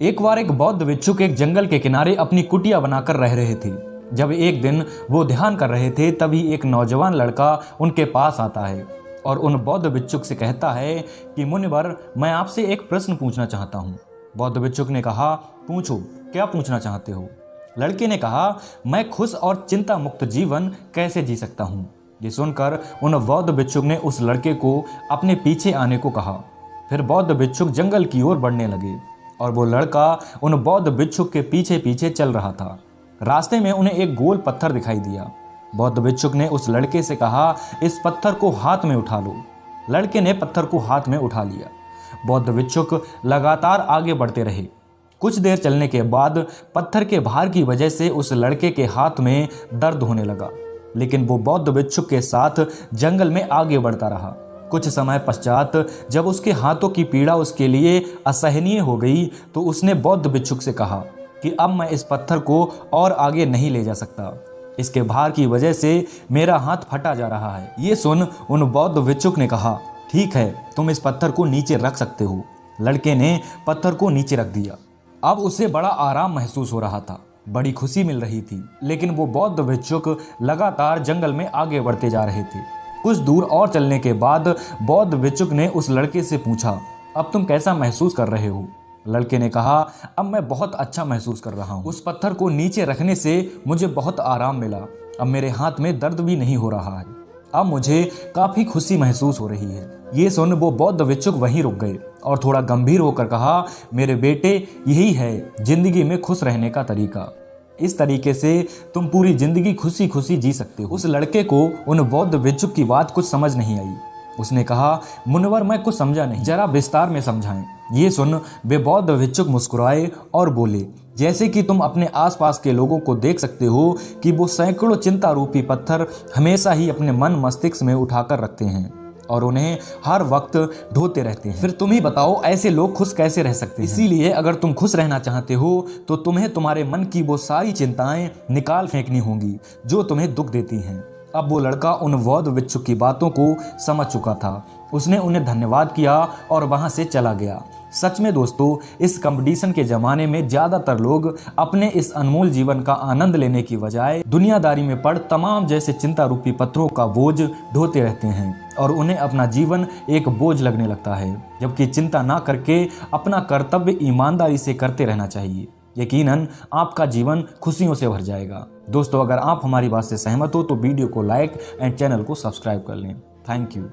एक बार एक बौद्ध भिक्षुक एक जंगल के किनारे अपनी कुटिया बनाकर रह रहे थे। जब एक दिन वो ध्यान कर रहे थे तभी एक नौजवान लड़का उनके पास आता है और उन बौद्ध भिक्षुक से कहता है कि मुनिवर, मैं आपसे एक प्रश्न पूछना चाहता हूँ। बौद्ध भिक्षुक ने कहा, पूछो, क्या पूछना चाहते हो? लड़के ने कहा, मैं खुश और चिंता मुक्त जीवन कैसे जी सकता हूँ? ये सुनकर उन बौद्ध भिक्षुक ने उस लड़के को अपने पीछे आने को कहा। फिर बौद्ध भिक्षुक जंगल की ओर बढ़ने लगे और वो लड़का उन बौद्ध भिक्षुक के पीछे पीछे चल रहा था। रास्ते में उन्हें एक गोल पत्थर दिखाई दिया। बौद्ध भिक्षुक ने उस लड़के से कहा, इस पत्थर को हाथ में उठा लो। लड़के ने पत्थर को हाथ में उठा लिया। बौद्ध भिक्षुक लगातार आगे बढ़ते रहे। कुछ देर चलने के बाद पत्थर के भार की वजह से उस लड़के के हाथ में दर्द होने लगा, लेकिन वो बौद्ध भिक्षुक के साथ जंगल में आगे बढ़ता रहा। कुछ समय पश्चात जब उसके हाथों की पीड़ा उसके लिए असहनीय हो गई तो उसने बौद्ध भिक्षुक से कहा कि अब मैं इस पत्थर को और आगे नहीं ले जा सकता। इसके भार की वजह से मेरा हाथ फटा जा रहा है। ये सुन उन बौद्ध भिक्षुक ने कहा, ठीक है, तुम इस पत्थर को नीचे रख सकते हो। लड़के ने पत्थर को नीचे रख दिया। अब उसे बड़ा आराम महसूस हो रहा था, बड़ी खुशी मिल रही थी। लेकिन वो बौद्ध भिक्षुक लगातार जंगल में आगे बढ़ते जा रहे थे। कुछ दूर और चलने के बाद बौद्ध भिक्षुक ने उस लड़के से पूछा, अब तुम कैसा महसूस कर रहे हो? लड़के ने कहा, अब मैं बहुत अच्छा महसूस कर रहा हूँ। उस पत्थर को नीचे रखने से मुझे बहुत आराम मिला। अब मेरे हाथ में दर्द भी नहीं हो रहा है। अब मुझे काफ़ी खुशी महसूस हो रही है। ये सुन वो बौद्ध भिक्षुक वहीं रुक गए और थोड़ा गंभीर होकर कहा, मेरे बेटे, यही है जिंदगी में खुश रहने का तरीका। इस तरीके से तुम पूरी जिंदगी खुशी खुशी जी सकते हो। उस लड़के को उन बौद्ध भिक्षुक की बात कुछ समझ नहीं आई। उसने कहा, मुनिवर, मैं कुछ समझा नहीं, जरा विस्तार में समझाएं। ये सुन वे बौद्ध भिक्षुक मुस्कुराए और बोले, जैसे कि तुम अपने आसपास के लोगों को देख सकते हो कि वो सैकड़ों चिंता रूपी पत्थर हमेशा ही अपने मन मस्तिष्क में उठाकर रखते हैं और उन्हें हर वक्त ढोते रहते हैं। फिर तुम ही बताओ, ऐसे लोग खुश कैसे रह सकते हैं? इसीलिए अगर तुम खुश रहना चाहते हो तो तुम्हें तुम्हारे मन की वो सारी चिंताएं निकाल फेंकनी होंगी जो तुम्हें दुख देती हैं। अब वो लड़का उन बौद्ध भिक्षुक की बातों को समझ चुका था। उसने उन्हें धन्यवाद किया और वहां से चला गया। सच में दोस्तों, इस कंपटीशन के ज़माने में ज़्यादातर लोग अपने इस अनमोल जीवन का आनंद लेने की बजाय दुनियादारी में पड़ तमाम जैसे चिंता रूपी पत्थरों का बोझ ढोते रहते हैं और उन्हें अपना जीवन एक बोझ लगने लगता है, जबकि चिंता ना करके अपना कर्तव्य ईमानदारी से करते रहना चाहिए। यकीनन आपका जीवन खुशियों से भर जाएगा। दोस्तों, अगर आप हमारी बात से सहमत हो तो वीडियो को लाइक एंड चैनल को सब्सक्राइब कर लें। Thank you.